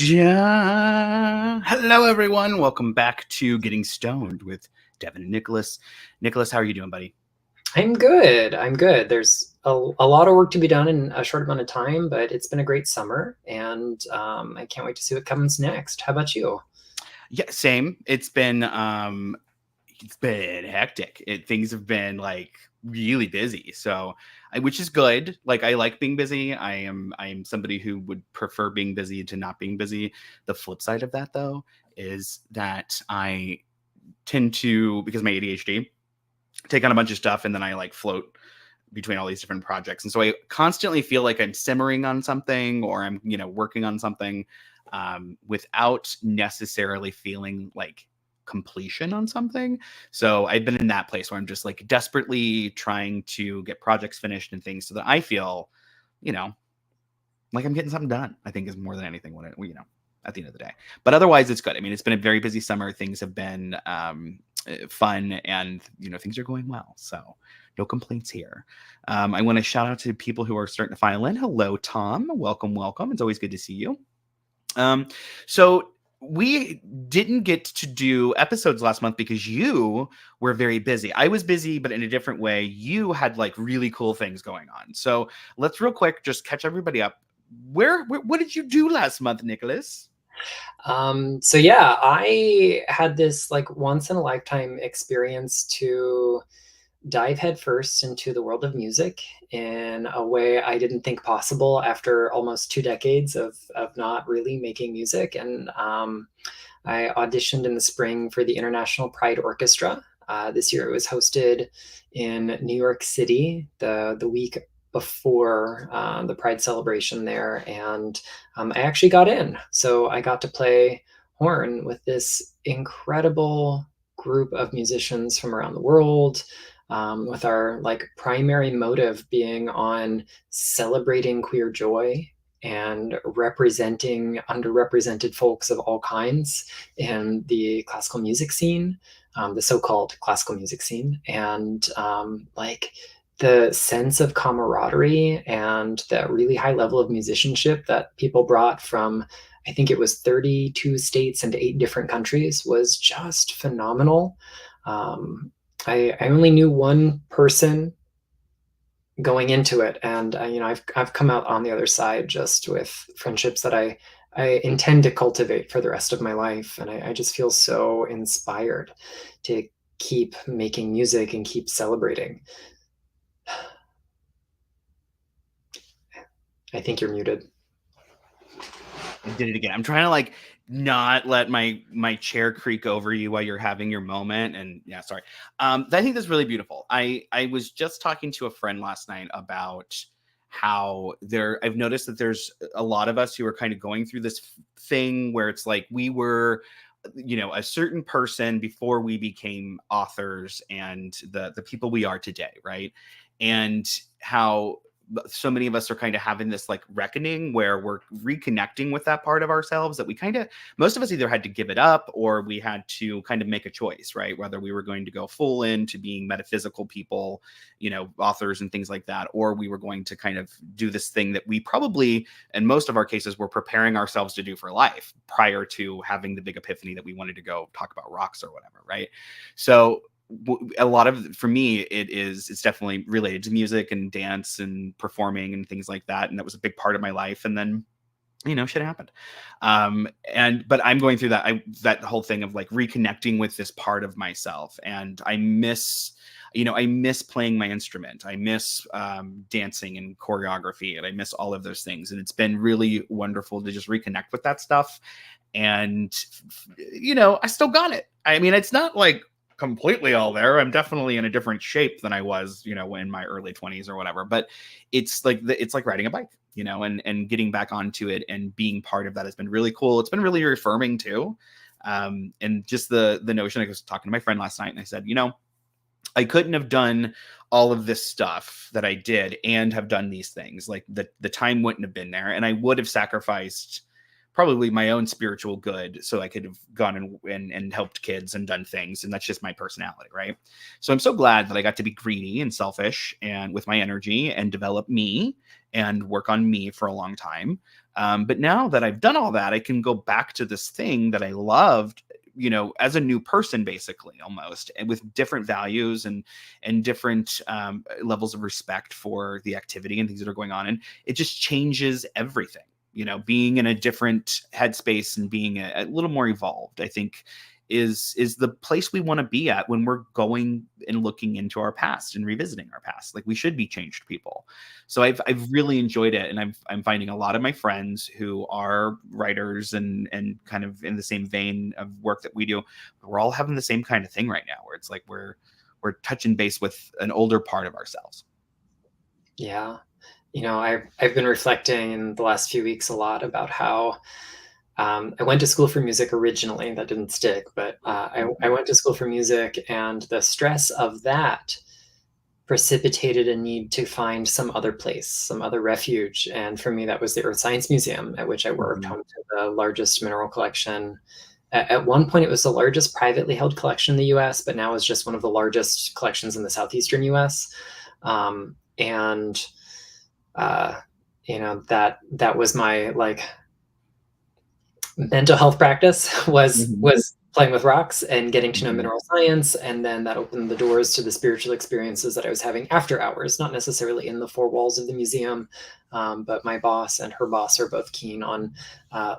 Hello, everyone. Welcome back to Getting Stoned with Devin and Nicholas. Nicholas, how are you doing, buddy? I'm good. I'm good. There's a lot of work to be done in a short amount of time, but it's been a great summer, and I can't wait to see what comes next. How about you? Yeah, same. It's been hectic. Things have been like really busy. Which is good. Like I like being busy. I am somebody who would prefer being busy to not being busy. The flip side of that though is that I tend to, because of my ADHD, take on a bunch of stuff and then I like float between all these different projects. And so I constantly feel like I'm simmering on something or I'm, working on something without necessarily feeling like completion on something. So I've been in that place where I'm just like desperately trying to get projects finished and things so that I feel, you know, like I'm getting something done, I think is more than anything when at the end of the day. But otherwise, it's good. I mean, it's been a very busy summer. Things have been fun and, things are going well. So no complaints here. I want to shout out to people who are starting to file in. Hello, Tom. Welcome, welcome. It's always good to see you. So we didn't get to do episodes last month because you were very busy. I was busy, but in a different way. You had like really cool things going on. So let's real quick just catch everybody up. What did you do last month, Nicholas? So yeah, I had this like once in a lifetime experience to dive headfirst into the world of music in a way I didn't think possible after almost 2 decades of not really making music. And I auditioned in the spring for the International Pride Orchestra. This year it was hosted in New York City the week before the Pride celebration there, and I actually got in. So I got to play horn with this incredible group of musicians from around the world, with our like primary motive being on celebrating queer joy and representing underrepresented folks of all kinds in the classical music scene, the so-called classical music scene, and like the sense of camaraderie and that really high level of musicianship that people brought from, I think it was 32 states and 8 different countries, was just phenomenal. I only knew one person going into it, and I've come out on the other side just with friendships that I intend to cultivate for the rest of my life, and I just feel so inspired to keep making music and keep celebrating. I think you're muted. I did it again. I'm trying to like not let my chair creak over you while you're having your moment. And yeah, sorry. I think that's really beautiful. I was just talking to a friend last night about how I've noticed that there's a lot of us who are kind of going through this thing where it's like we were a certain person before we became authors and the people we are today, right? And how so many of us are kind of having this like reckoning where we're reconnecting with that part of ourselves that we kind of, most of us either had to give it up or we had to kind of make a choice, right? Whether we were going to go full into being metaphysical people, authors and things like that, or we were going to kind of do this thing that we probably, in most of our cases, were preparing ourselves to do for life prior to having the big epiphany that we wanted to go talk about rocks or whatever, right? So a lot of, for me, it's definitely related to music and dance and performing and things like that, and that was a big part of my life. And then shit happened. But I'm going through that whole thing of like reconnecting with this part of myself, and I miss playing my instrument. I miss dancing and choreography, and I miss all of those things, and it's been really wonderful to just reconnect with that stuff. And I still got it. I mean, it's not like completely all there. I'm definitely in a different shape than I was, in my early 20s or whatever. But it's like riding a bike, and getting back onto it and being part of that has been really cool. It's been really affirming too. And just the notion, I was talking to my friend last night and I said, I couldn't have done all of this stuff that I did and have done these things. Like the time wouldn't have been there, and I would have sacrificed probably my own spiritual good, so I could have gone and helped kids and done things, and that's just my personality, right? So I'm so glad that I got to be greedy and selfish and with my energy and develop me and work on me for a long time. But now that I've done all that, I can go back to this thing that I loved, as a new person, basically, almost, and with different values and different levels of respect for the activity and things that are going on. And it just changes everything, being in a different headspace and being a little more evolved, I think is the place we want to be at when we're going and looking into our past and revisiting our past. Like, we should be changed people. So I've really enjoyed it, and I'm finding a lot of my friends who are writers and kind of in the same vein of work that we do. We're all having the same kind of thing right now, where it's like we're touching base with an older part of ourselves. Yeah. I've been reflecting in the last few weeks a lot about how I went to school for music originally. That didn't stick, but I went to school for music, and the stress of that precipitated a need to find some other place, some other refuge. And for me, that was the Earth Science Museum, at which I worked, home to the largest mineral collection. At one point, it was the largest privately held collection in the US, but now it's just one of the largest collections in the southeastern US. And that was my mental health practice was playing with rocks and getting to know mineral science. And then that opened the doors to the spiritual experiences that I was having after hours, not necessarily in the four walls of the museum. But my boss and her boss are both keen on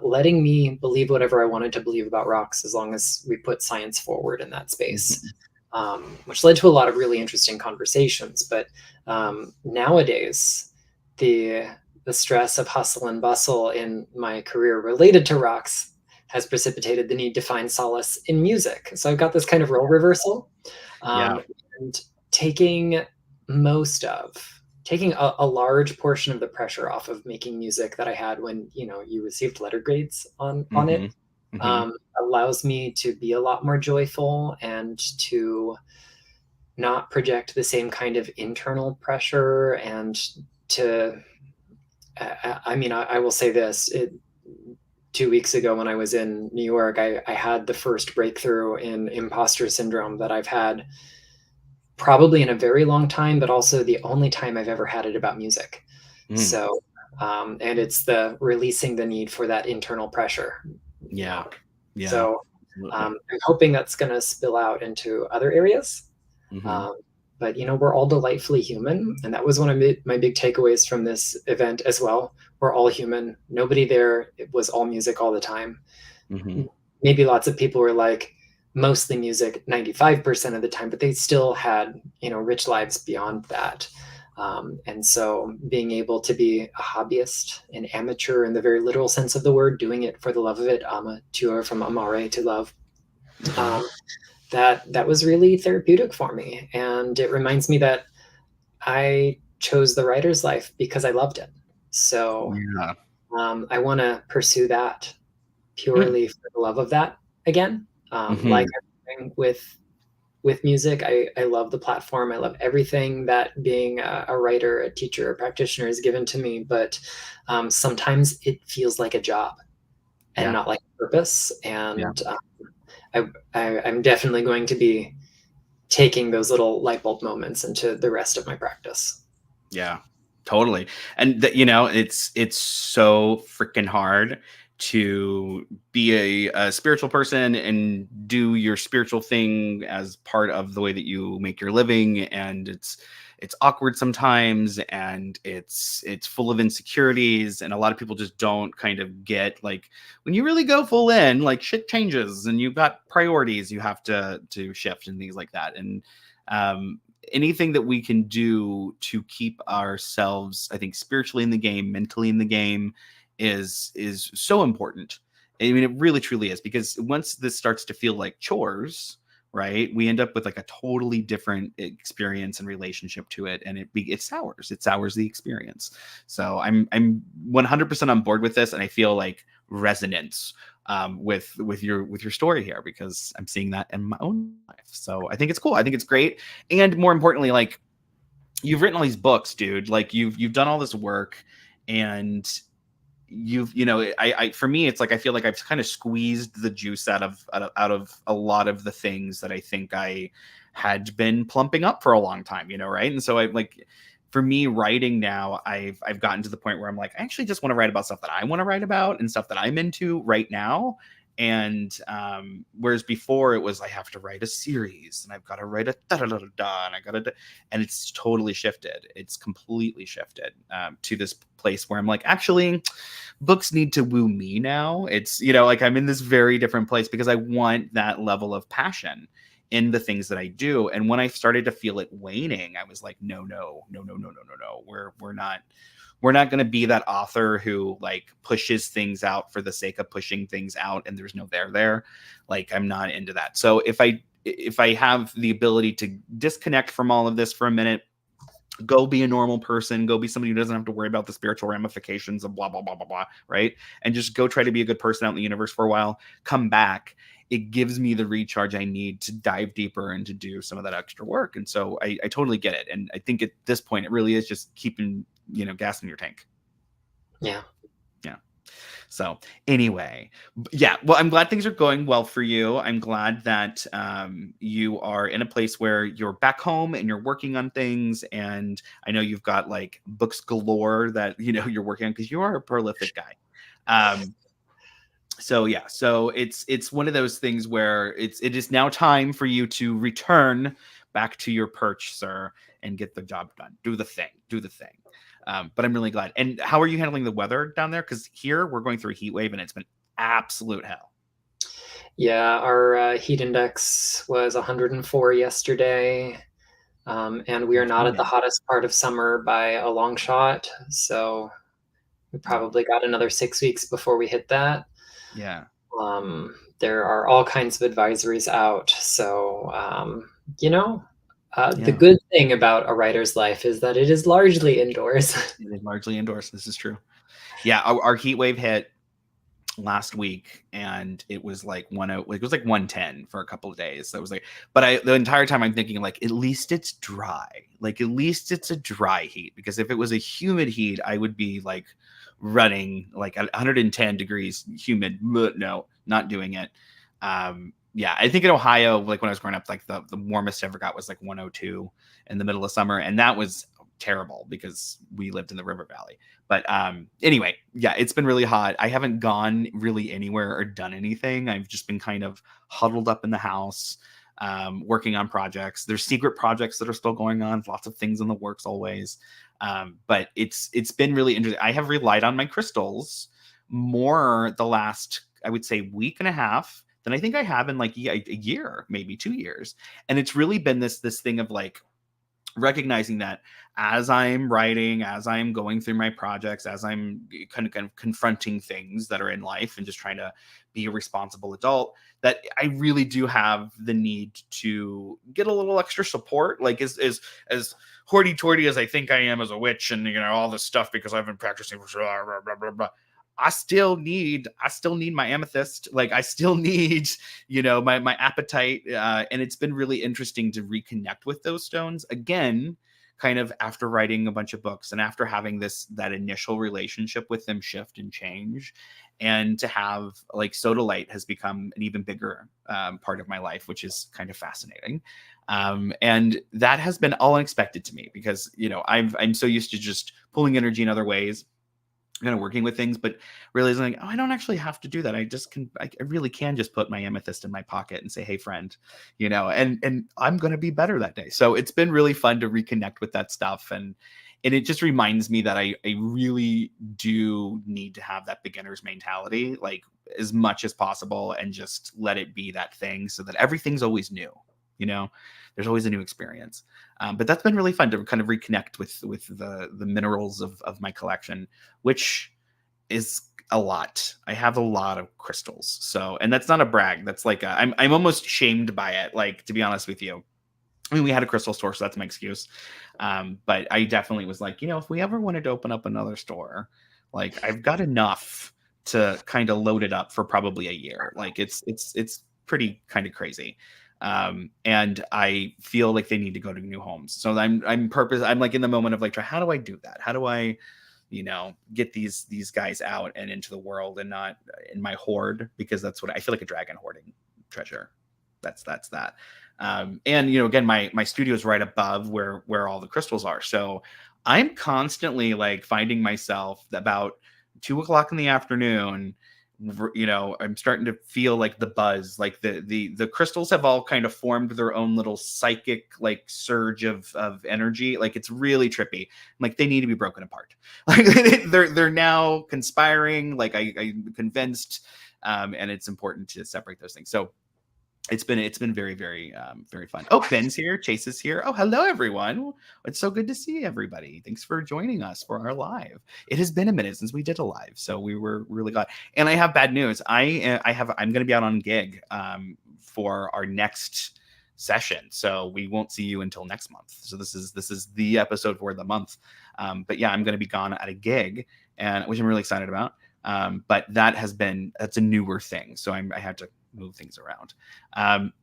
letting me believe whatever I wanted to believe about rocks, as long as we put science forward in that space, which led to a lot of really interesting conversations. But nowadays, the stress of hustle and bustle in my career related to rocks has precipitated the need to find solace in music. So I've got this kind of role reversal, and taking a large portion of the pressure off of making music that I had when, you received letter grades on it, allows me to be a lot more joyful and to not project the same kind of internal pressure, and to I will say this. 2 weeks ago, when I was in New York, I had the first breakthrough in imposter syndrome that I've had probably in a very long time, but also the only time I've ever had it about music. So, and it's the releasing the need for that internal pressure. Yeah. So I'm hoping that's going to spill out into other areas. But, we're all delightfully human. And that was one of my big takeaways from this event as well. We're all human. Nobody there, it was all music all the time. Maybe lots of people were like mostly music 95% of the time, but they still had, rich lives beyond that. And so being able to be a hobbyist, an amateur in the very literal sense of the word, doing it for the love of it, amateur, from amare, to love, that was really therapeutic for me. And it reminds me that I chose the writer's life because I loved it. So I want to pursue that purely for the love of that again. Like everything with music, I love the platform. I love everything that being a writer, a teacher, a practitioner has given to me. But sometimes it feels like a job and not like a purpose. And I'm definitely going to be taking those little light bulb moments into the rest of my practice. Yeah, totally. And it's so freaking hard to be a spiritual person and do your spiritual thing as part of the way that you make your living. And it's awkward sometimes, and it's full of insecurities, and a lot of people just don't kind of get, like, when you really go full in, like, shit changes and you've got priorities you have to shift and things like that. And anything that we can do to keep ourselves, I think, spiritually in the game, mentally in the game, is so important. I mean, it really truly is, because once this starts to feel like chores, right, we end up with like a totally different experience and relationship to it, and it sours the experience. So I'm 100% on board with this, and I feel like resonance with your story here, because I'm seeing that in my own life. So I think it's cool. I think it's great. And more importantly, like, you've written all these books, dude. Like, you've done all this work, and I for me, it's like I feel like I've kind of squeezed the juice out of a lot of the things that I think I had been plumping up for a long time, right? And so I like, for me, writing now, I've gotten to the point where I'm like, I actually just want to write about stuff that I want to write about and stuff that I'm into right now. And whereas before it was I have to write a series and I've got to write a da da da da and I got to, and it's totally shifted. It's completely shifted to this place where I'm like, actually, books need to woo me now. It's, like I'm in this very different place because I want that level of passion in the things that I do. And when I started to feel it waning, I was like, no, no, no, no, no, no, no, no. We're not going to be that author who like pushes things out for the sake of pushing things out and there's no there. Like, I'm not into that. So if I have the ability to disconnect from all of this for a minute, go be a normal person, go be somebody who doesn't have to worry about the spiritual ramifications of blah, blah, blah, blah, blah, right? And just go try to be a good person out in the universe for a while, come back. It gives me the recharge I need to dive deeper and to do some of that extra work. And so I totally get it. And I think at this point, it really is just keeping, gas in your tank. Yeah. Yeah. So anyway, yeah, well, I'm glad things are going well for you. I'm glad that you are in a place where you're back home and you're working on things. And I know you've got like books galore that, you're working on because you are a prolific guy. So yeah, so it's one of those things where it is now time for you to return back to your perch, sir, and get the job done. Do the thing. But I'm really glad. And how are you handling the weather down there? Because here we're going through a heat wave and it's been absolute hell. Yeah, our heat index was 104 yesterday. And we are not at the hottest part of summer by a long shot. So we probably got another 6 weeks before we hit that. Yeah. There are all kinds of advisories out. So, the Yeah. good thing about a writer's life is that it is largely indoors. It is largely indoors. This is true. Yeah, our heat wave hit last week and it was like it was like 110 for a couple of days. So it was like, but the entire time I'm thinking like, at least it's dry. Like, at least it's a dry heat, because if it was a humid heat, I would be like running like at 110 degrees humid. No, not doing it. Yeah, I think in Ohio, like when I was growing up, like the warmest I ever got was like 102 in the middle of summer. And that was terrible because we lived in the river valley. But anyway, yeah, it's been really hot. I haven't gone really anywhere or done anything. I've just been kind of huddled up in the house, working on projects. There's secret projects that are still going on, lots of things in the works always. But it's been really interesting. I have relied on my crystals more the last, I would say, week and a half than I think I have in like a year, maybe 2 years. And it's really been this thing of like recognizing that as I'm writing, as I'm going through my projects, as I'm kind of confronting things that are in life and just trying to be a responsible adult, that I really do have the need to get a little extra support. Like as hoity-toity as I think I am as a witch and all this stuff because I've been practicing for blah, blah, blah, blah. I still need my amethyst. Like I still need, my appetite. And it's been really interesting to reconnect with those stones again, kind of after writing a bunch of books and after having that initial relationship with them shift and change, and to have like Sodalite has become an even bigger part of my life, which is kind of fascinating. And that has been all unexpected to me because, I'm so used to just pulling energy in other ways, kind of working with things, but realizing like, I don't actually have to do that. I really can just put my amethyst in my pocket and say, hey friend, and I'm going to be better that day. So it's been really fun to reconnect with that stuff. And it just reminds me that I really do need to have that beginner's mentality, like as much as possible, and just let it be that thing so that everything's always new. There's always a new experience. But that's been really fun to kind of reconnect with the minerals of my collection, which is a lot. I have a lot of crystals. So, and that's not a brag. That's like, I'm almost shamed by it. Like, to be honest with you, I mean, we had a crystal store, so that's my excuse. But I definitely was like, if we ever wanted to open up another store, like I've got enough to kind of load it up for probably a year. Like it's pretty kind of crazy. And I feel like they need to go to new homes. So I'm like in the moment of like, how do I do that? How do I get these guys out and into the world and not in my hoard, because that's what I feel like, a dragon hoarding treasure. That's that. And again, my studio is right above where all the crystals are. So I'm constantly like finding myself about 2 o'clock in the afternoon. I'm starting to feel like the buzz, like the crystals have all kind of formed their own little psychic like surge of energy. Like it's really trippy. Like they need to be broken apart. Like they're now conspiring. Like I'm convinced, and it's important to separate those things. So it's been very, very, very fun. Oh, Ben's here. Chase is here. Oh, hello, everyone. It's so good to see everybody. Thanks for joining us for our live. It has been a minute since we did a live, so we were really glad. And I have bad news. I'm going to be out on gig for our next session, so we won't see you until next month. So this is the episode for the month. But yeah, I'm going to be gone at a gig, and which I'm really excited about. But that's a newer thing, so I had to move things around.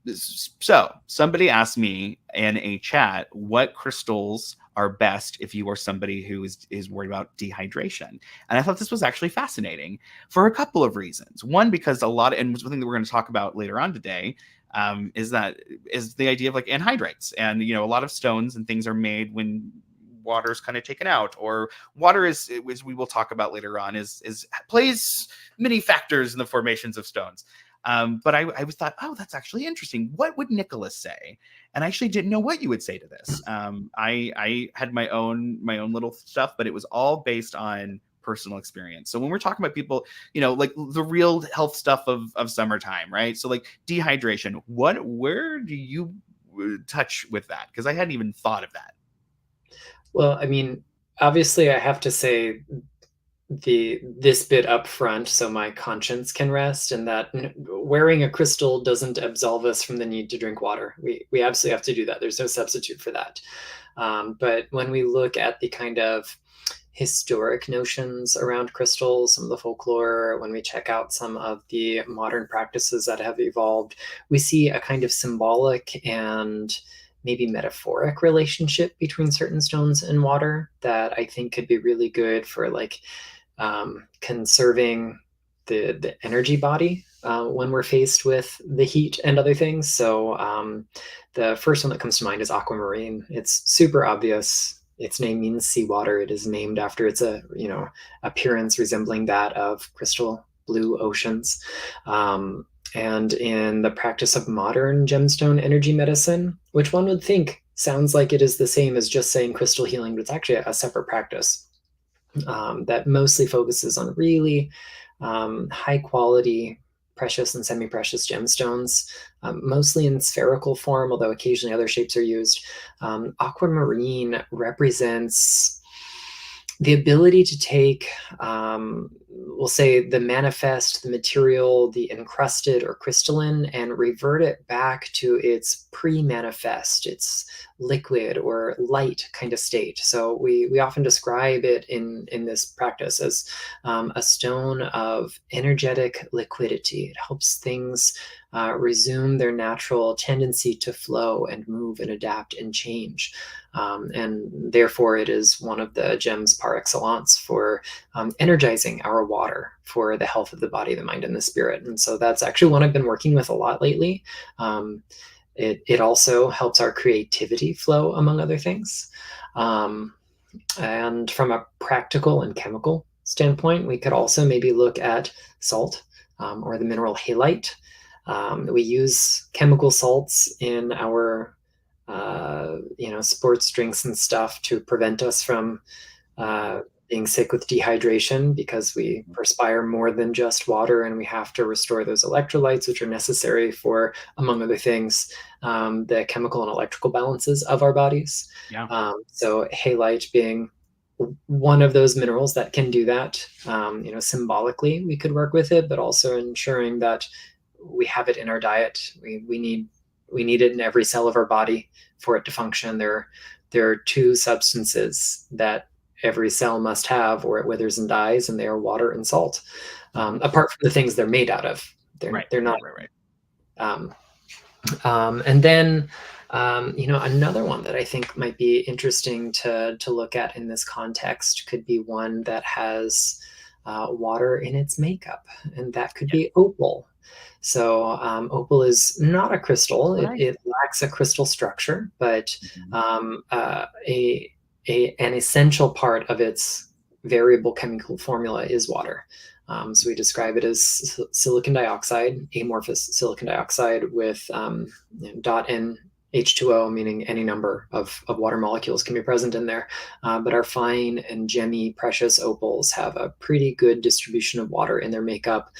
So somebody asked me in a chat what crystals are best if you are somebody who is worried about dehydration. And I thought this was actually fascinating for a couple of reasons. One, because and something that we're going to talk about later on today, is the idea of like anhydrates. And a lot of stones and things are made when water is kind of taken out, or water is, as we will talk about later on, plays many factors in the formations of stones. But I thought, oh, that's actually interesting. What would Nicholas say? And I actually didn't know what you would say to this. I had my own little stuff, but it was all based on personal experience. So when we're talking about people, like the real health stuff of summertime, right? So like dehydration, where do you touch with that? Because I hadn't even thought of that. Well, I mean, obviously I have to say this bit up front so my conscience can rest, and that wearing a crystal doesn't absolve us from the need to drink water. We absolutely have to do that. There's no substitute for that. But when we look at the kind of historic notions around crystals, some of the folklore, when we check out some of the modern practices that have evolved, we see a kind of symbolic and maybe metaphoric relationship between certain stones and water that I think could be really good for like conserving the energy body when we're faced with the heat and other things. So the first one that comes to mind is aquamarine. It's super obvious. Its name means seawater. It is named after its appearance resembling that of crystal blue oceans. And in the practice of modern gemstone energy medicine, which one would think sounds like it is the same as just saying crystal healing, but it's actually a separate practice that mostly focuses on really high quality precious and semi-precious gemstones, mostly in spherical form, although occasionally other shapes are used. Aquamarine represents the ability to take, we'll say, the manifest, the material, the encrusted or crystalline, and revert it back to its pre-manifest, its liquid or light kind of state. So we often describe it in this practice as a stone of energetic liquidity. It helps things resume their natural tendency to flow and move and adapt and change. And therefore, it is one of the gems par excellence for energizing our water for the health of the body, the mind, and the spirit. And so that's actually one I've been working with a lot lately. It also helps our creativity flow, among other things. And from a practical and chemical standpoint, we could also maybe look at salt or the mineral halite. We use chemical salts in our sports drinks and stuff to prevent us from being sick with dehydration, because we perspire more than just water and we have to restore those electrolytes, which are necessary for, among other things, the chemical and electrical balances of our bodies. Yeah. So halite being one of those minerals that can do that. Symbolically we could work with it, but also ensuring that we have it in our diet. We need it in every cell of our body for it to function. There are two substances that every cell must have, or it withers and dies, and they are water and salt. Apart from the things they're made out of, they're not. Right. And then Another one that I think might be interesting to look at in this context could be one that has water in its makeup, and that could Yeah. be opal. So opal is not a crystal; What it lacks a crystal structure, but Mhm. um, an essential part of its variable chemical formula is water. So we describe it as silicon dioxide, amorphous silicon dioxide with dot N H2O, meaning any number of water molecules can be present in there. But our fine and gemmy precious opals have a pretty good distribution of water in their makeup.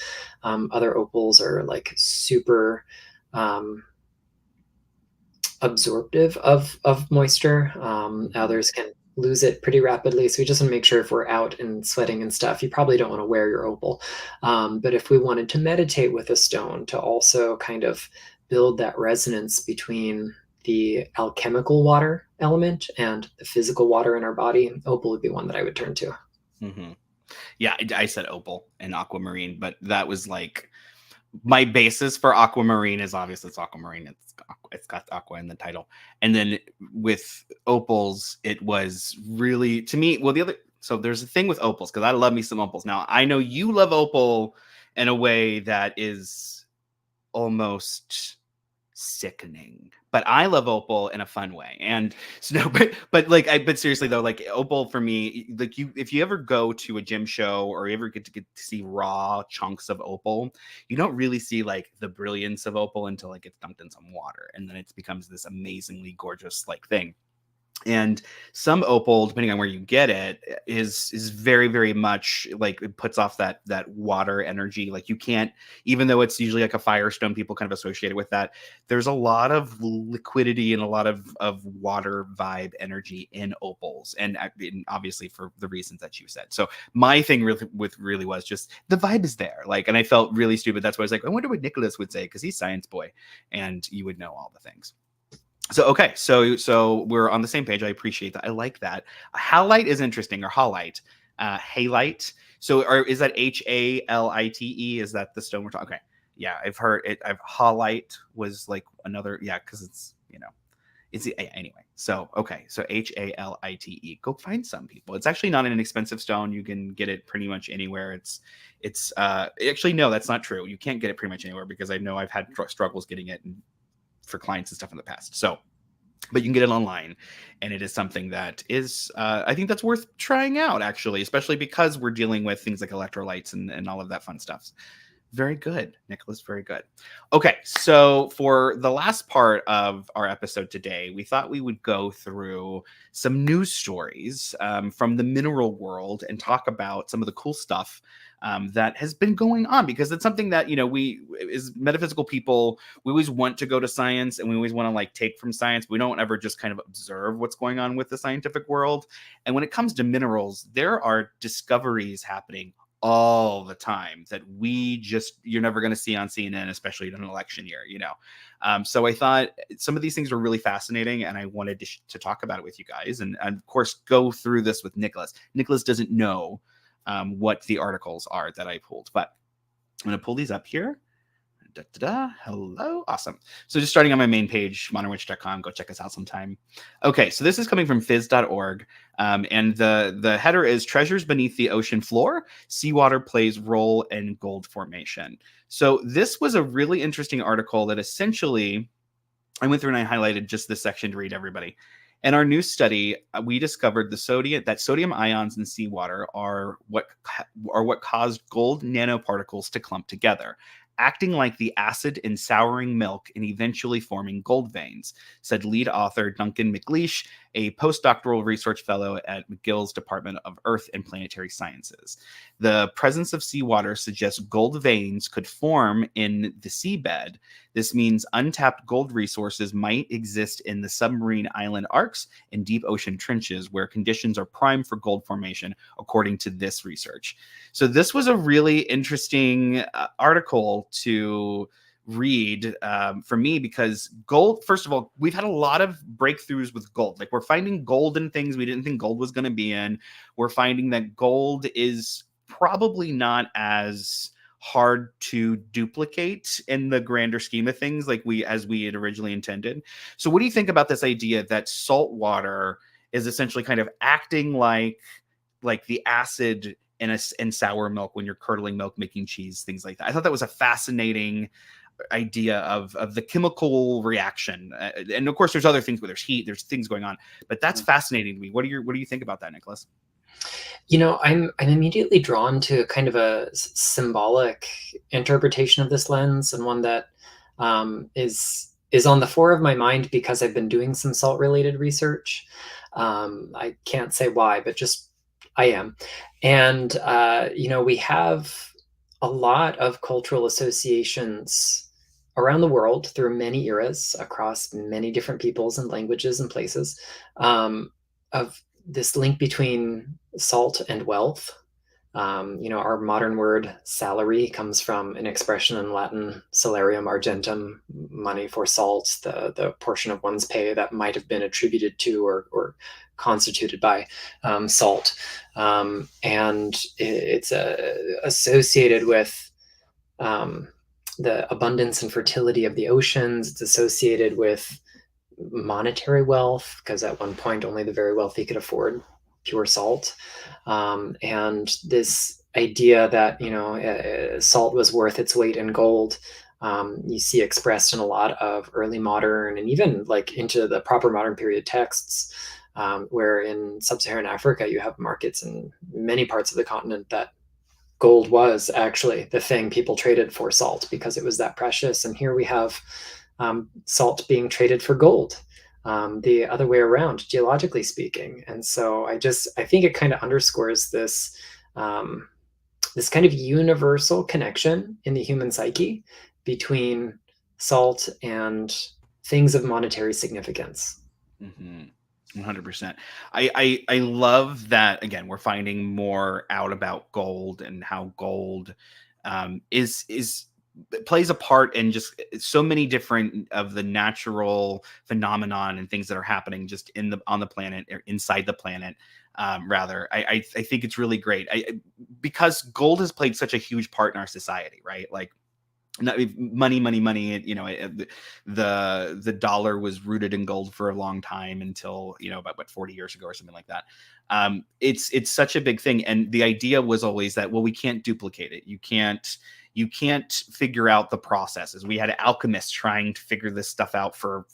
Other opals are like super um, absorptive of moisture. Mhm. Others can lose it pretty rapidly. So we just want to make sure if we're out and sweating and stuff, you probably don't want to wear your opal. But if we wanted to meditate with a stone to also kind of build that resonance between the alchemical water element and the physical water in our body, opal would be one that I would turn to. Mhm. Yeah, I said opal and aquamarine, but that was like my basis for aquamarine is obviously it's aquamarine. It's got aqua in the title, and then with opals, it was really to me. Well, the other so there's a thing with opals because I love me some opals. Now I know you love opal in a way that is almost sickening, but I love opal in a fun way. And so no, but seriously though, like opal for me, like you if you ever go to a gym show or you ever get to see raw chunks of opal, you don't really see like the brilliance of opal until it gets dumped in some water, and then it becomes this amazingly gorgeous like thing. And some opal, depending on where you get it, is very very much like it puts off that water energy. Like you can't, even though it's usually like a firestone, people kind of associate it with that. There's a lot of liquidity and a lot of water vibe energy in opals, and obviously for the reasons that you said. So my thing really was just the vibe is there. Like, and I felt really stupid. That's why I was like, I wonder what Nicholas would say because he's science boy, and you would know all the things. So okay, so we're on the same page. I appreciate that. I like that. Halite is interesting, or halite, halite. So, is that Halite? Is that the stone we're talking? Okay, yeah, I've heard it. I've halite was like another, yeah, because it's anyway. So okay, so Halite. Go find some people. It's actually not an inexpensive stone. You can get it pretty much anywhere. It's actually no, that's not true. You can't get it pretty much anywhere because I know I've had struggles getting it for clients and stuff in the past. So, but you can get it online, and it is something that is, I think that's worth trying out actually, especially because we're dealing with things like electrolytes and all of that fun stuff. Very good, Nicholas. Very good. Okay, so for the last part of our episode today, we thought we would go through some news stories from the mineral world and talk about some of the cool stuff that has been going on, because it's something that we as metaphysical people, we always want to go to science and we always want to like take from science. We don't ever just kind of observe what's going on with the scientific world. And when it comes to minerals, there are discoveries happening all the time that you're never going to see on CNN, especially in an election year. So I thought some of these things were really fascinating, and I wanted to talk about it with you guys, and of course go through this with Nicholas. Nicholas doesn't know what the articles are that I pulled, but I'm going to pull these up here. Da, da, da. Hello. Awesome. So just starting on my main page, modernwitch.com, go check us out sometime. Okay, so this is coming from phys.org. And the header is Treasures Beneath the Ocean Floor, Seawater Plays Role in Gold Formation. So this was a really interesting article that essentially, I went through and I highlighted just this section to read everybody. In our new study, we discovered that sodium ions in seawater are what caused gold nanoparticles to clump together, acting like the acid in souring milk and eventually forming gold veins, said lead author Duncan McLeish, a postdoctoral research fellow at McGill's Department of Earth and Planetary Sciences. The presence of seawater suggests gold veins could form in the seabed. This means untapped gold resources might exist in the submarine island arcs and deep ocean trenches where conditions are prime for gold formation, according to this research. So this was a really interesting article to read for me, because gold, first of all, we've had a lot of breakthroughs with gold. Like, we're finding gold in things we didn't think gold was going to be in. We're finding that gold is probably not as hard to duplicate in the grander scheme of things, like as we had originally intended. So what do you think about this idea that salt water is essentially kind of acting like the acid in sour milk when you're curdling milk, making cheese, things like that? I thought that was a fascinating idea of the chemical reaction. And of course, there's other things where there's heat, there's things going on, but that's fascinating to me. What do you think about that, Nicholas? I'm immediately drawn to kind of a symbolic interpretation of this lens, and one that is on the fore of my mind because I've been doing some salt related research. I can't say why, but just I am. And we have a lot of cultural associations around the world through many eras across many different peoples and languages and places, of this link between salt and wealth. Our modern word salary comes from an expression in Latin, salarium argentum, money for salt, the portion of one's pay that might have been attributed to or constituted by salt. And it's associated with the abundance and fertility of the oceans. It's associated with monetary wealth, because at one point only the very wealthy could afford pure salt. And this idea that salt was worth its weight in gold, you see expressed in a lot of early modern and even like into the proper modern period texts, where in sub-Saharan Africa you have markets in many parts of the continent that gold was actually the thing people traded for salt because it was that precious. And here we have salt being traded for gold, the other way around, geologically speaking. And so I think it kind of underscores this this kind of universal connection in the human psyche between salt and things of monetary significance. Mm-hmm. 100%. I love that. Again, we're finding more out about gold and how gold is plays a part in just so many different of the natural phenomenon and things that are happening just on the planet, or inside the planet. Rather, I think it's really great because gold has played such a huge part in our society, right? Like, money. The dollar was rooted in gold for a long time until about 40 years ago or something like that. It's such a big thing, and the idea was always that, well, we can't duplicate it. You can't figure out the processes. We had alchemists trying to figure this stuff out for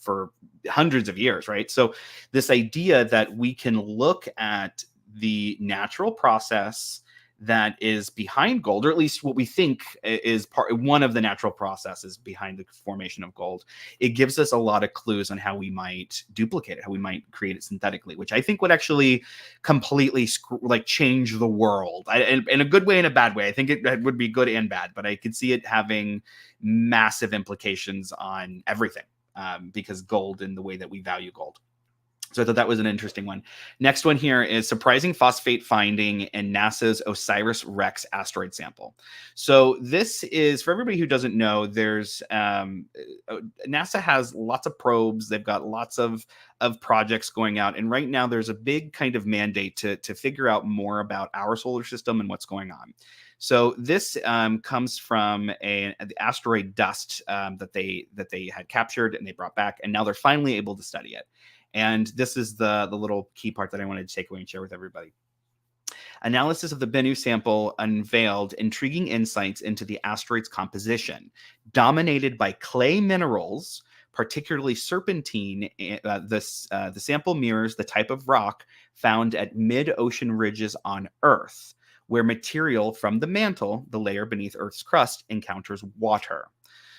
hundreds of years, right? So this idea that we can look at the natural process that is behind gold, or at least what we think is one of the natural processes behind the formation of gold, it gives us a lot of clues on how we might duplicate it, how we might create it synthetically, which I think would actually completely change the world, in a good way and a bad way. I think it would be good and bad, but I could see it having massive implications on everything, because gold and the way that we value gold. So I thought that was an interesting one. Next one here is surprising phosphate finding in NASA's OSIRIS-REx asteroid sample. So this is, for everybody who doesn't know, there's NASA has lots of probes. They've got lots of projects going out. And right now there's a big kind of mandate to figure out more about our solar system and what's going on. So this comes from the asteroid dust that they had captured and they brought back, and now they're finally able to study it. And this is the little key part that I wanted to take away and share with everybody. Analysis of the Bennu sample unveiled intriguing insights into the asteroid's composition. Dominated by clay minerals, particularly serpentine, the sample mirrors the type of rock found at mid-ocean ridges on Earth, where material from the mantle, the layer beneath Earth's crust, encounters water.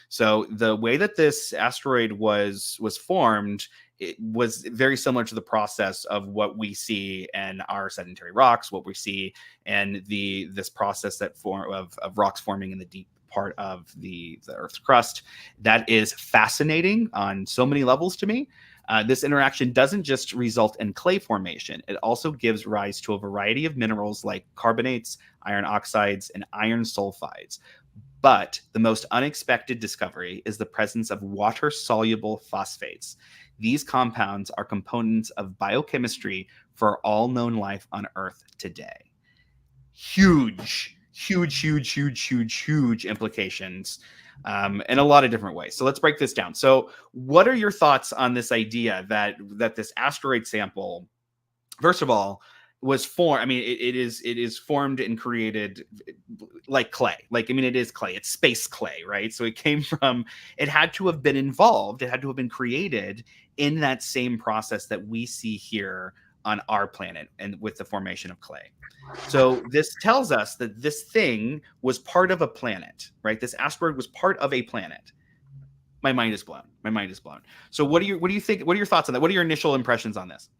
So the way that this asteroid was formed, it was very similar to the process of what we see in our sedentary rocks, what we see in this process of rocks forming in the deep part of the Earth's crust. That is fascinating on so many levels to me. This interaction doesn't just result in clay formation. It also gives rise to a variety of minerals like carbonates, iron oxides, and iron sulfides. But the most unexpected discovery is the presence of water-soluble phosphates. These compounds are components of biochemistry for all known life on Earth today. Huge huge implications in a lot of different ways. So let's break this down. So what are your thoughts on this idea that this asteroid sample, first of all, was formed? I mean, it is formed and created like clay. Like, I mean, it is clay. It's space clay, right? So it came from, it had to have been involved. It had to have been created in that same process that we see here on our planet and with the formation of clay. So this tells us that this thing was part of a planet, right? This asteroid was part of a planet. My mind is blown. My mind is blown. So what do you think? What are your thoughts on that? What are your initial impressions on this?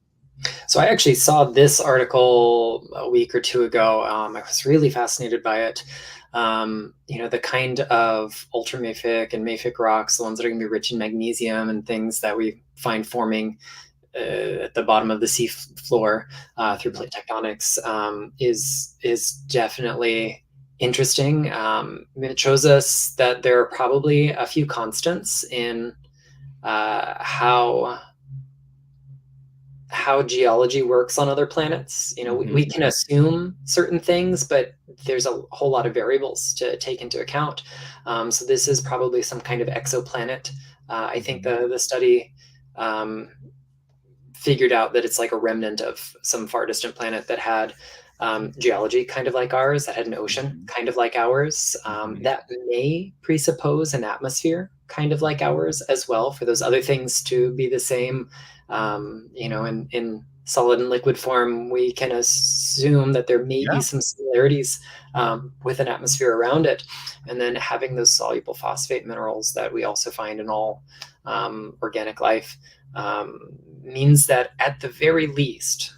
So I actually saw this article a week or two ago. I was really fascinated by it. The kind of ultramafic and mafic rocks, the ones that are going to be rich in magnesium and things that we find forming at the bottom of the sea floor through plate tectonics, is definitely interesting. It shows us that there are probably a few constants in how geology works on other planets. We can assume certain things, but there's a whole lot of variables to take into account. So this is probably some kind of exoplanet. I think the study figured out that it's like a remnant of some far distant planet that had geology kind of like ours, that had an ocean kind of like ours, that may presuppose an atmosphere kind of like ours as well, for those other things to be the same. In solid and liquid form, we can assume that there may be some similarities with an atmosphere around it. And then having those soluble phosphate minerals that we also find in all organic life means that at the very least,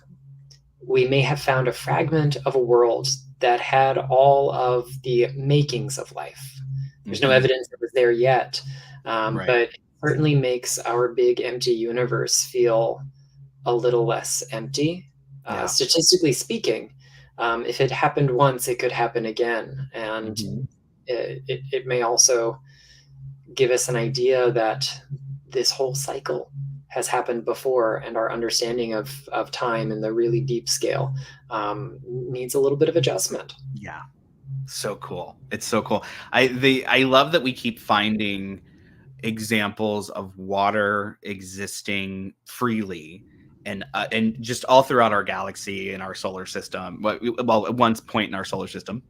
we may have found a fragment of a world that had all of the makings of life. There's no evidence it was there yet, but it certainly makes our big empty universe feel a little less empty. Statistically speaking, if it happened once, it could happen again. And it may also give us an idea that this whole cycle has happened before, and our understanding of time in the really deep scale needs a little bit of adjustment. Yeah. So cool. It's so cool. I love that we keep finding examples of water existing freely and just all throughout our galaxy and our solar system. Well, at one point in our solar system,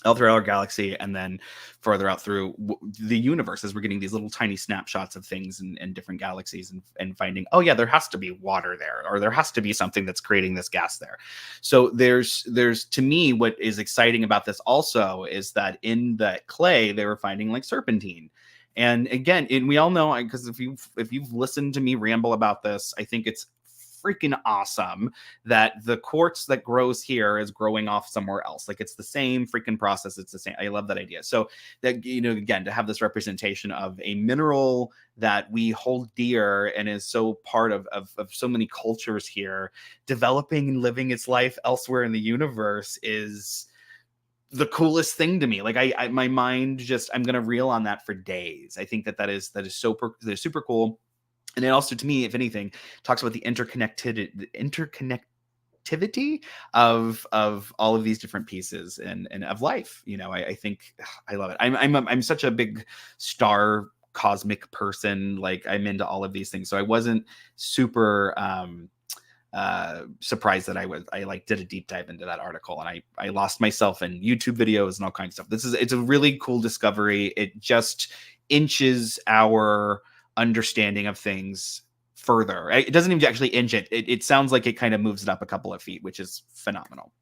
all throughout our galaxy, and then further out through the universe, as we're getting these little tiny snapshots of things in different galaxies, and finding, oh yeah, there has to be water there, or there has to be something that's creating this gas there. So there's to me, what is exciting about this also is that in that clay they were finding like serpentine. And again, and we all know, because if you've listened to me ramble about this, I think it's freaking awesome that the quartz that grows here is growing off somewhere else. Like, it's the same freaking process. It's the same. I love that idea. So that, again, to have this representation of a mineral that we hold dear and is so part of so many cultures here, developing and living its life elsewhere in the universe, is the coolest thing to me. Like, I my mind just, I'm going to reel on that for days. I think that is super cool. And it also, to me, if anything, talks about the interconnectivity of all of these different pieces and of life. I think I love it. I'm such a big star cosmic person. Like, I'm into all of these things. So I wasn't super surprised that I like did a deep dive into that article, and I lost myself in YouTube videos and all kinds of stuff. It's a really cool discovery. It just inches our understanding of things further. It doesn't even actually inch it. It sounds like it kind of moves it up a couple of feet, which is phenomenal.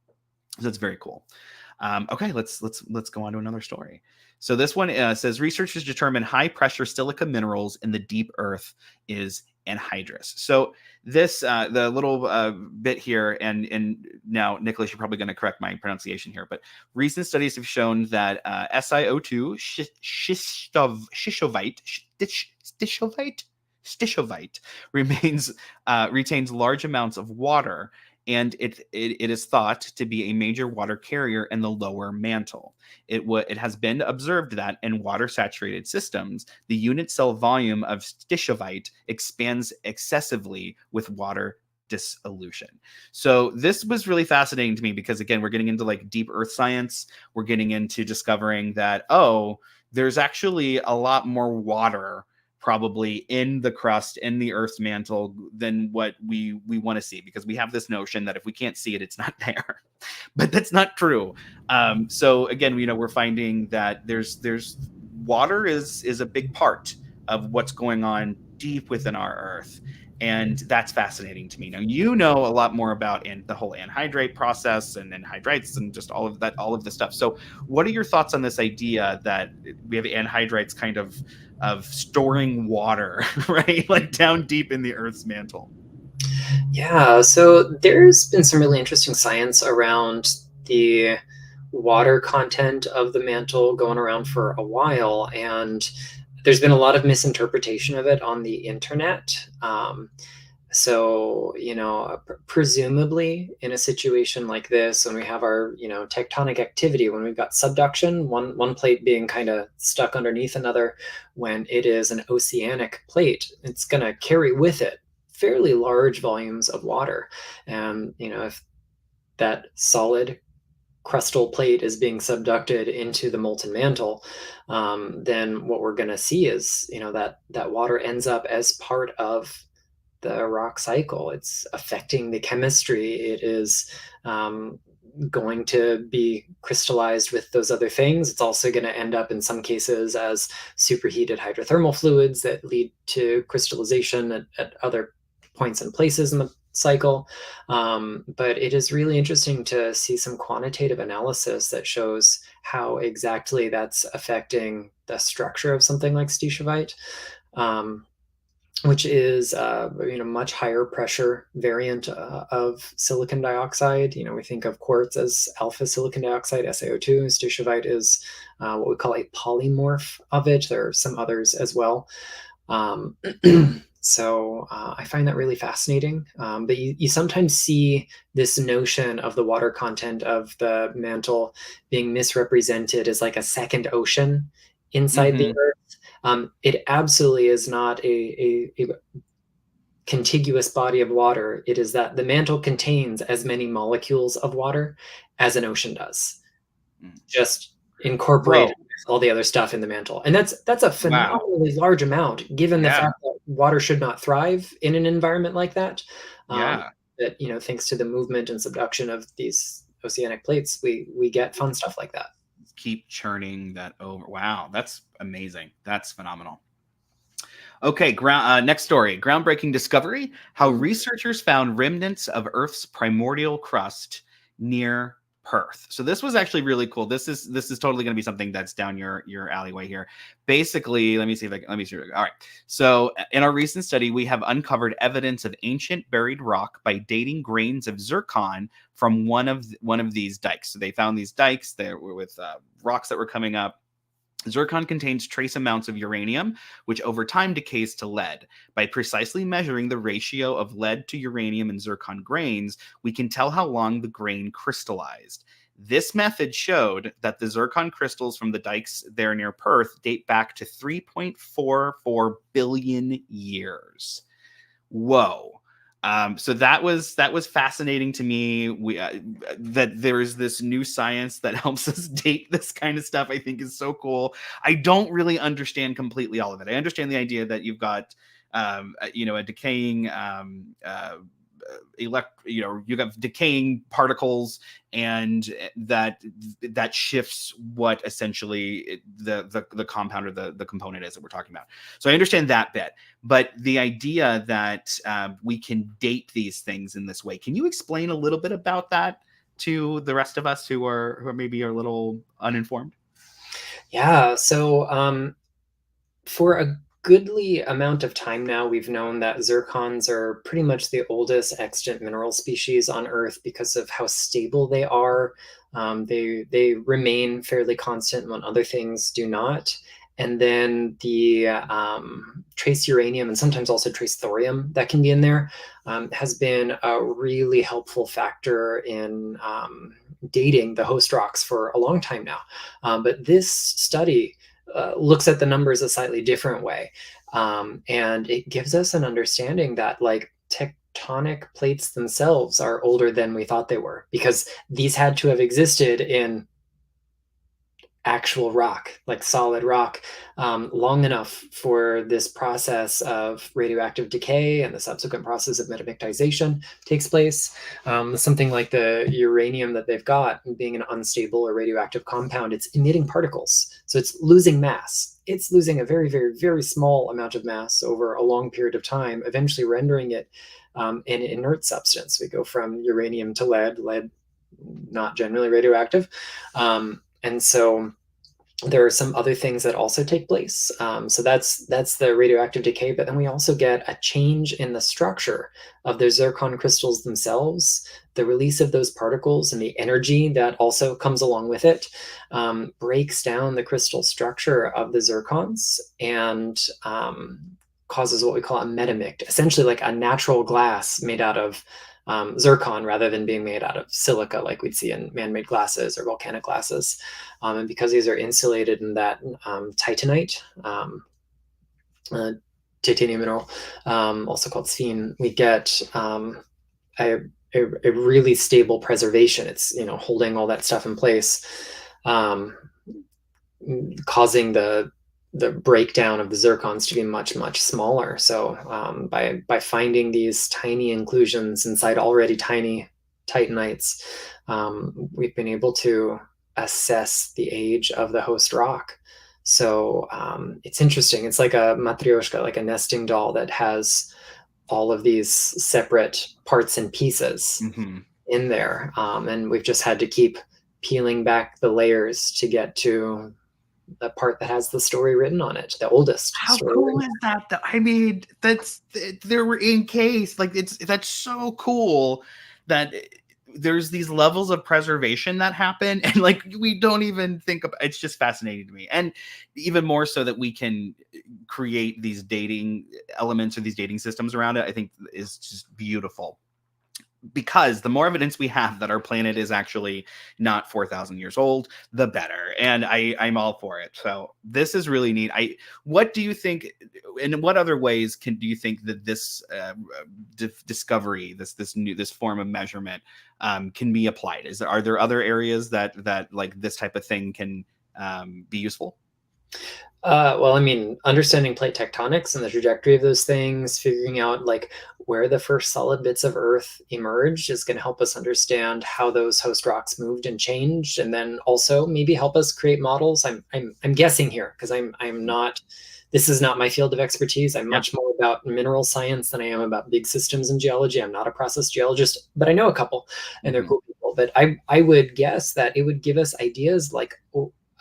So that's very cool. Okay, let's go on to another story. So this one says researchers determine high pressure silica minerals in the deep earth is anhydrous. So this the little bit here, and now Nicholas, you're probably going to correct my pronunciation here, but recent studies have shown that SiO2 stishovite retains large amounts of water, and it is thought to be a major water carrier in the lower mantle. It has been observed that in water-saturated systems, the unit cell volume of stishovite expands excessively with water dissolution. So this was really fascinating to me because, again, we're getting into like deep earth science. We're getting into discovering that, oh, there's actually a lot more water probably in the crust, in the earth's mantle, than what we want to see, because we have this notion that if we can't see it, it's not there. But that's not true. So again, we're finding that there's water is a big part of what's going on deep within our earth. And that's fascinating to me. Now, a lot more about the whole anhydrate process and anhydrites and just all of this stuff. So what are your thoughts on this idea that we have anhydrites kind of storing water, right? Like down deep in the earth's mantle? Yeah, so there's been some really interesting science around the water content of the mantle going around for a while, and there's been a lot of misinterpretation of it on the internet. So, presumably in a situation like this, when we have our, tectonic activity, when we've got subduction, one plate being kind of stuck underneath another, when it is an oceanic plate, it's going to carry with it fairly large volumes of water. And, if that solid crustal plate is being subducted into the molten mantle, then what we're going to see is, that water ends up as part of the rock cycle. It's affecting the chemistry. It is going to be crystallized with those other things. It's also going to end up in some cases as superheated hydrothermal fluids that lead to crystallization at other points and places in the cycle. But it is really interesting to see some quantitative analysis that shows how exactly that's affecting the structure of something like stishovite. Which is much higher pressure variant of silicon dioxide. We think of quartz as alpha silicon dioxide, SiO2. Stishovite is what we call a polymorph of it. There are some others as well. So I find that really fascinating. But you sometimes see this notion of the water content of the mantle being misrepresented as like a second ocean inside the Earth. It absolutely is not a contiguous body of water. It is that the mantle contains as many molecules of water as an ocean does, just incorporated with all the other stuff in the mantle. And that's a phenomenally large amount, given the fact that water should not thrive in an environment like that. That, thanks to the movement and subduction of these oceanic plates, we get fun stuff like that. Keep churning that over. Wow, that's amazing. That's phenomenal. Okay, next story. Groundbreaking discovery: how researchers found remnants of Earth's primordial crust near Perth. So this was actually really cool. This is totally going to be something that's down your alleyway here. Basically, let me see. All right. So in our recent study, we have uncovered evidence of ancient buried rock by dating grains of zircon from one of these dikes. So they found these dikes there with rocks that were coming up. Zircon contains trace amounts of uranium, which over time decays to lead. By precisely measuring the ratio of lead to uranium in zircon grains, we can tell how long the grain crystallized. This method showed that the zircon crystals from the dikes there near Perth date back to 3.44 billion years. Whoa. So that was fascinating to me. That there is this new science that helps us date this kind of stuff, I think is so cool. I don't really understand completely all of it. I understand the idea that you've got, a decaying, you have decaying particles, and that shifts what essentially the compound or the component is that we're talking about. So I understand that bit, but the idea that we can date these things in this way, can you explain a little bit about that to the rest of us who are maybe a little uninformed? Yeah. So for a goodly amount of time now, we've known that zircons are pretty much the oldest extant mineral species on Earth because of how stable they are. They remain fairly constant when other things do not. And then the trace uranium and sometimes also trace thorium that can be in there has been a really helpful factor in dating the host rocks for a long time now. But this study looks at the numbers a slightly different way. And it gives us an understanding that like tectonic plates themselves are older than we thought they were, because these had to have existed in actual rock, like solid rock, long enough for this process of radioactive decay and the subsequent process of metamictization takes place. Something like the uranium that they've got, being an unstable or radioactive compound, it's emitting particles. So it's losing mass. It's losing a very, very, very small amount of mass over a long period of time, eventually rendering it an inert substance. We go from uranium to lead not generally radioactive. And so there are some other things that also take place. So that's the radioactive decay, but then we also get a change in the structure of the zircon crystals themselves. The release of those particles and the energy that also comes along with it breaks down the crystal structure of the zircons and causes what we call a metamict, essentially like a natural glass made out of zircon rather than being made out of silica like we'd see in man-made glasses or volcanic glasses. And because these are insulated in that titanite, titanium mineral, also called sphene, we get a really stable preservation. It's, holding all that stuff in place, causing the breakdown of the zircons to be much, much smaller. So by finding these tiny inclusions inside already tiny titanites, we've been able to assess the age of the host rock. So it's interesting. It's like a matryoshka, like a nesting doll that has all of these separate parts and pieces in there. And we've just had to keep peeling back the layers to get to the part that has the story written on it, the oldest. How cool is that though? I mean, they're encased. Like that's so cool that there's these levels of preservation that happen, and like we don't even think about. It's just fascinating to me, and even more so that we can create these dating elements or these dating systems around it. I think is just beautiful. Because the more evidence we have that our planet is actually not 4,000 years old, the better. And I'm all for it. So this is really neat. What do you think, in what other ways do you think that this discovery, this form of measurement can be applied? Are there other areas that like this type of thing can be useful? Well, I mean, understanding plate tectonics and the trajectory of those things, figuring out like where the first solid bits of Earth emerged is going to help us understand how those host rocks moved and changed, and then also maybe help us create models. I'm guessing here because I'm not. This is not my field of expertise. I'm much more about mineral science than I am about big systems and geology. I'm not a process geologist, but I know a couple, and they're cool people. But I would guess that it would give us ideas like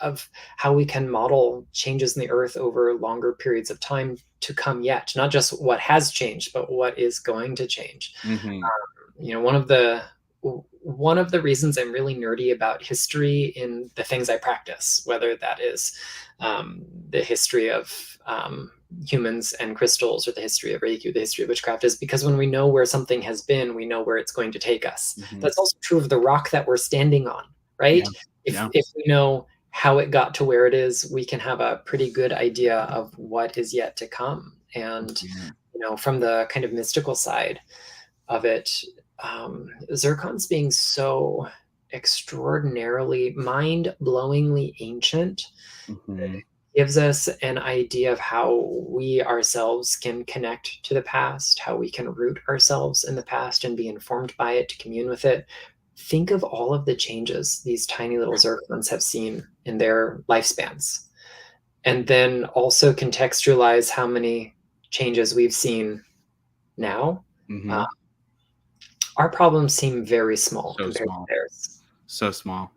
of how we can model changes in the Earth over longer periods of time to come yet, not just what has changed, but what is going to change. One of the reasons I'm really nerdy about history in the things I practice, whether that is the history of humans and crystals, or the history of Reiki, the history of witchcraft, is because when we know where something has been, we know where it's going to take us. That's also true of the rock that we're standing on, right? If we know how it got to where it is, we can have a pretty good idea of what is yet to come. And from the kind of mystical side of it, zircons being so extraordinarily, mind-blowingly ancient gives us an idea of how we ourselves can connect to the past, how we can root ourselves in the past and be informed by it, to commune with it. Think of all of the changes these tiny little zircons have seen in their lifespans, and then also contextualize how many changes we've seen now. Our problems seem very small compared to theirs. So small,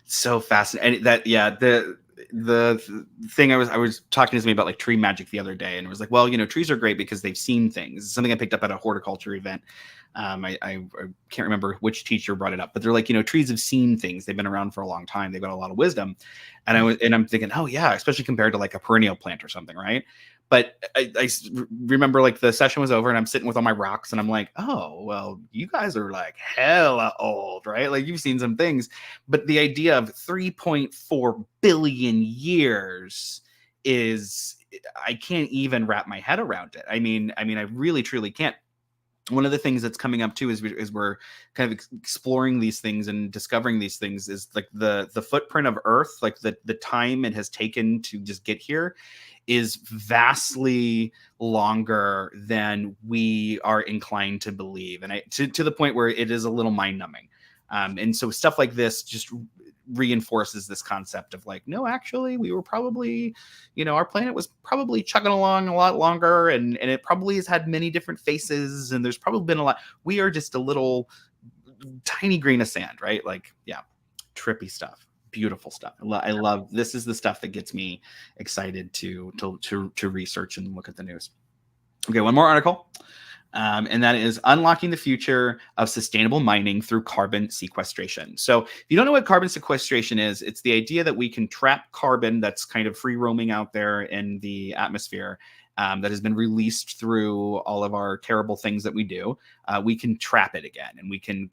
so fascinating. And the thing I was talking to somebody about, like tree magic the other day, and it was like, well, trees are great because they've seen things. It's something I picked up at a horticulture event. I can't remember which teacher brought it up, but they're like, trees have seen things. They've been around for a long time. They've got a lot of wisdom. And I'm thinking, oh yeah, especially compared to like a perennial plant or something, right? But I remember like the session was over and I'm sitting with all my rocks and I'm like, oh, well, you guys are like hella old, right? Like you've seen some things, but the idea of 3.4 billion years I can't even wrap my head around it. I mean, I really truly can't. one of the things that's coming up too is we're kind of exploring these things and discovering these things, is like the footprint of Earth, like the time it has taken to just get here is vastly longer than we are inclined to believe, and to the point where it is a little mind numbing. And so stuff like this just reinforces this concept of like, no, actually, we were probably, our planet was probably chugging along a lot longer, and it probably has had many different faces, and there's probably been a lot. We are just a little tiny grain of sand, right? Like, yeah, trippy stuff, beautiful stuff. I love this. Is the stuff that gets me excited to research and look at the news. Okay, one more article. And that is unlocking the future of sustainable mining through carbon sequestration. So if you don't know what carbon sequestration is, it's the idea that we can trap carbon that's kind of free roaming out there in the atmosphere, that has been released through all of our terrible things that we do. We can trap it again, and we can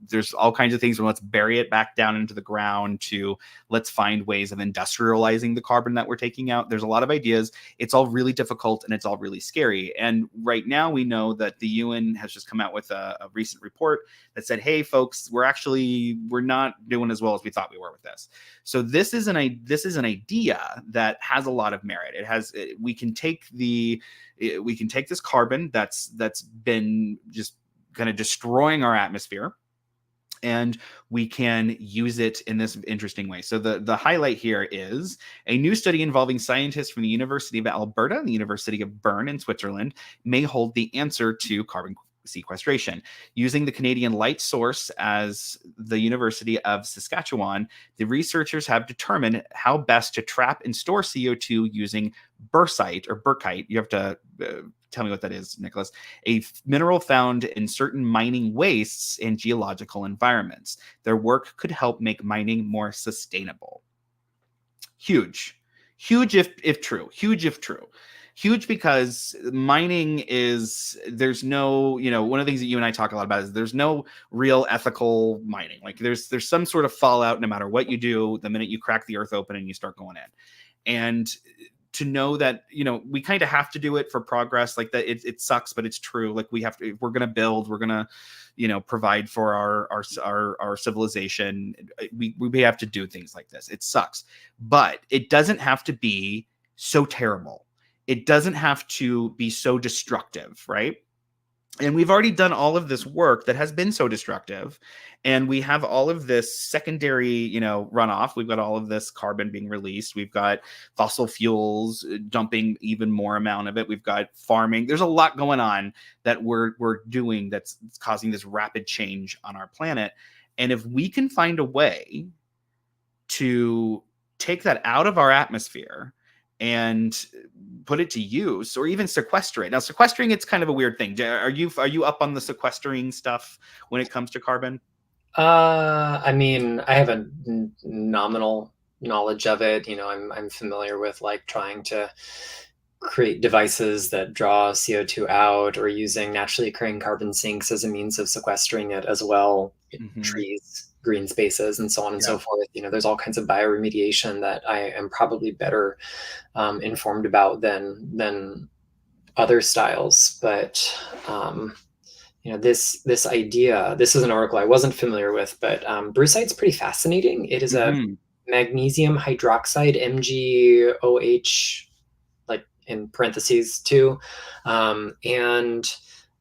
there's all kinds of things from let's bury it back down into the ground to let's find ways of industrializing the carbon that we're taking out. There's a lot of ideas. It's all really difficult, and it's all really scary. And right now we know that the UN has just come out with a recent report that said, hey folks, we're not doing as well as we thought we were with this. So this is an idea that has a lot of merit. We can take this carbon that's been just kind of destroying our atmosphere, and we can use it in this interesting way. So the highlight here is a new study involving scientists from the University of Alberta and the University of Bern in Switzerland may hold the answer to carbon sequestration. Using the Canadian light source as the University of Saskatchewan, the researchers have determined how best to trap and store CO2 using bursite or burkite. You have to tell me what that is, Nicholas. A mineral found in certain mining wastes in geological environments. Their work could help make mining more sustainable. Huge if true. Huge because mining there's no, one of the things that you and I talk a lot about is there's no real ethical mining. Like there's some sort of fallout no matter what you do the minute you crack the earth open and you start going in. And to know that, we kind of have to do it for progress, like that it sucks, but it's true. Like we have to, if we're going to build, we're going to, provide for our civilization. We have to do things like this. It sucks, but it doesn't have to be so terrible. It doesn't have to be so destructive, right? And we've already done all of this work that has been so destructive, and we have all of this secondary, runoff. We've got all of this carbon being released. We've got fossil fuels dumping even more amount of it. We've got farming. There's a lot going on that we're doing that's causing this rapid change on our planet. And if we can find a way to take that out of our atmosphere and put it to use, or even sequester it. Now, sequestering, it's kind of a weird thing. Are you up on the sequestering stuff when it comes to carbon? I mean, I have a nominal knowledge of it. I'm familiar with like trying to create devices that draw CO2 out, or using naturally occurring carbon sinks as a means of sequestering it as well. Mm-hmm. Trees, green spaces, and so on and so forth. There's all kinds of bioremediation that I am probably better informed about than other styles. But this idea, this is an article I wasn't familiar with, but brucite's pretty fascinating. It is a magnesium hydroxide, MgOH, like in parentheses 2, and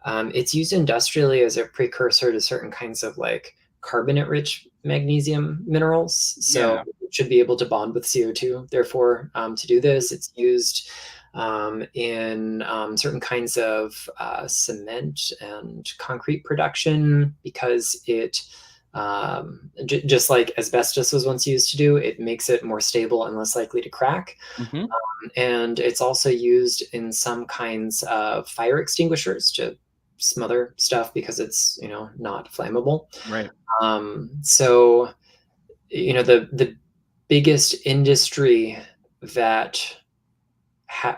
it's used industrially as a precursor to certain kinds of like carbonate-rich magnesium minerals. So it should be able to bond with CO2. Therefore, to do this, it's used in certain kinds of cement and concrete production, because it, just like asbestos was once used to do, it makes it more stable and less likely to crack. Mm-hmm. And it's also used in some kinds of fire extinguishers to smother stuff, because it's not flammable. Right. So the biggest industry that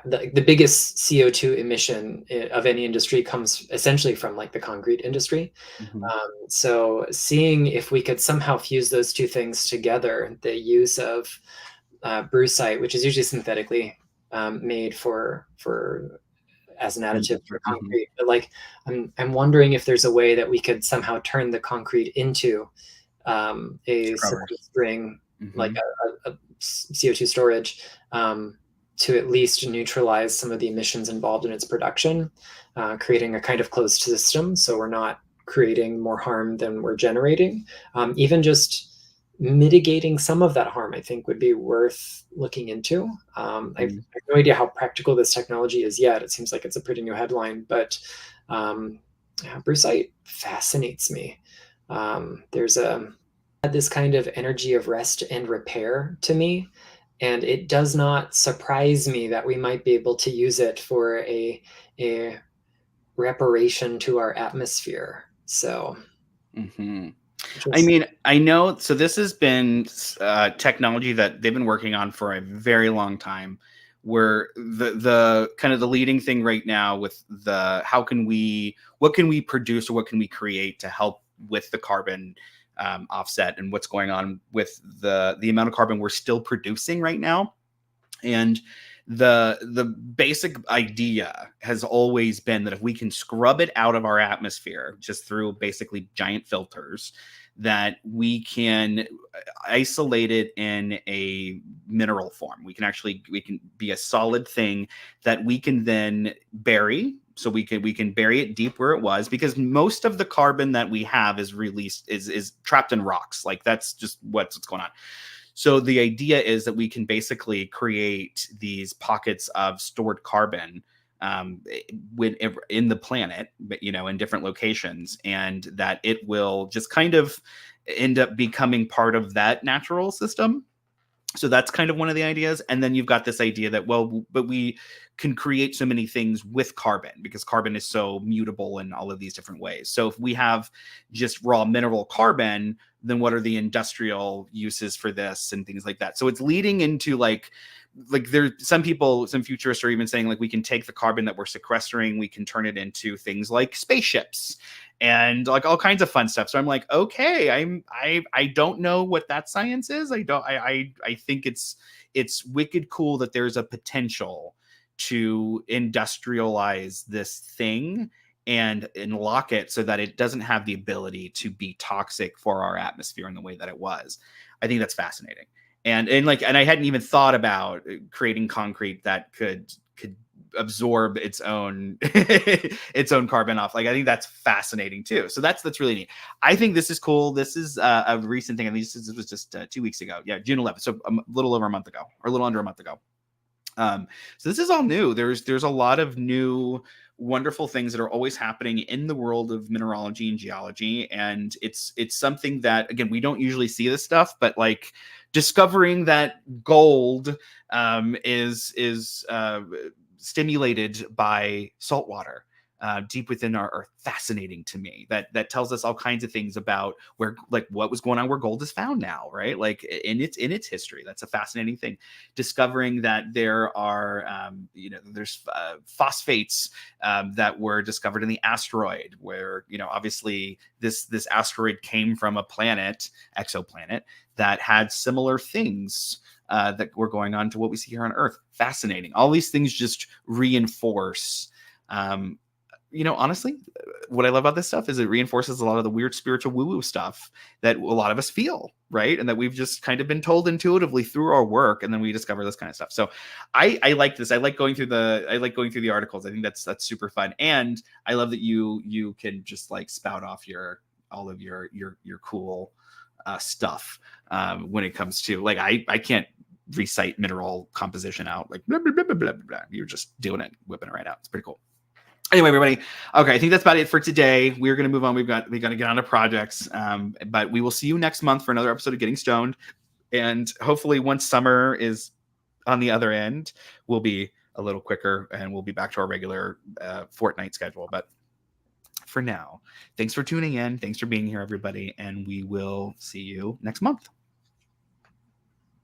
the biggest CO2 emission of any industry comes essentially from like the concrete industry. Mm-hmm. So seeing if we could somehow fuse those two things together, the use of brucite, which is usually synthetically made for as an additive for Mhm. concrete. But like, I'm wondering if there's a way that we could somehow turn the concrete into a Scrubbers. sequestering, like Hmm. a CO2 storage, to at least neutralize some of the emissions involved in its production, creating a kind of closed system so we're not creating more harm than we're generating. Even just mitigating some of that harm, I think, would be worth looking into. I have no idea how practical this technology is yet. It seems like it's a pretty new headline, but yeah, brucite fascinates me. There's this kind of energy of rest and repair to me, and it does not surprise me that we might be able to use it for a reparation to our atmosphere. So, Hmm. I just mean, I know. So this has been technology that they've been working on for a very long time. Where the kind of the leading thing right now with the what can we produce or what can we create to help with the carbon offset and what's going on with the amount of carbon we're still producing right now. And the basic idea has always been that if we can scrub it out of our atmosphere just through basically giant filters, that we can isolate it in a mineral form. We can be a solid thing that we can then bury. So we can bury it deep where it was, because most of the carbon that we have is released is trapped in rocks. Like that's just what's going on. So the idea is that we can basically create these pockets of stored carbon in the planet, in different locations, and that it will just kind of end up becoming part of that natural system. So that's kind of one of the ideas. And then you've got this idea that, well, but we can create so many things with carbon because carbon is so mutable in all of these different ways. So if we have just raw mineral carbon, then what are the industrial uses for this and things like that? So it's leading into like there some futurists are even saying like we can take the carbon that we're sequestering, we can turn it into things like spaceships and like all kinds of fun stuff. So I'm like, okay, I don't know what that science is. I think it's wicked cool that there's a potential to industrialize this thing and lock it so that it doesn't have the ability to be toxic for our atmosphere in the way that it was. I think that's fascinating. And I hadn't even thought about creating concrete that could absorb its own its own carbon off. Like I think that's fascinating too. So that's really neat. I think this is cool. This is a recent thing. I mean, this was just 2 weeks ago. Yeah, June 11th. So a little over a month ago, or a little under a month ago. So this is all new. There's a lot of new wonderful things that are always happening in the world of mineralogy and geology, and it's something that, again, we don't usually see this stuff, but like discovering that gold is stimulated by salt water deep within our earth. Fascinating to me. That tells us all kinds of things about where, like, what was going on where gold is found now, right? Like in its history. That's a fascinating thing. Discovering that there are there's phosphates that were discovered in the asteroid, where obviously this asteroid came from a exoplanet that had similar things that were going on to what we see here on Earth. Fascinating. All these things just reinforce. Honestly, what I love about this stuff is it reinforces a lot of the weird spiritual woo-woo stuff that a lot of us feel, right? And that we've just kind of been told intuitively through our work, and then we discover this kind of stuff. So I like this. I like going through the articles. I think that's super fun. And I love that you can just like spout off all of your cool stuff when it comes to, like, I can't recite mineral composition out like blah, blah, blah, blah, blah, blah. You're just doing it, whipping it right out. It's pretty cool. Anyway, everybody. Okay, I think that's about it for today. We're going to move on. We got to get on to projects, but we will see you next month for another episode of Getting Stoned. And hopefully, once summer is on the other end, we'll be a little quicker and we'll be back to our regular fortnight schedule. But for now, thanks for tuning in. Thanks for being here, everybody, and we will see you next month.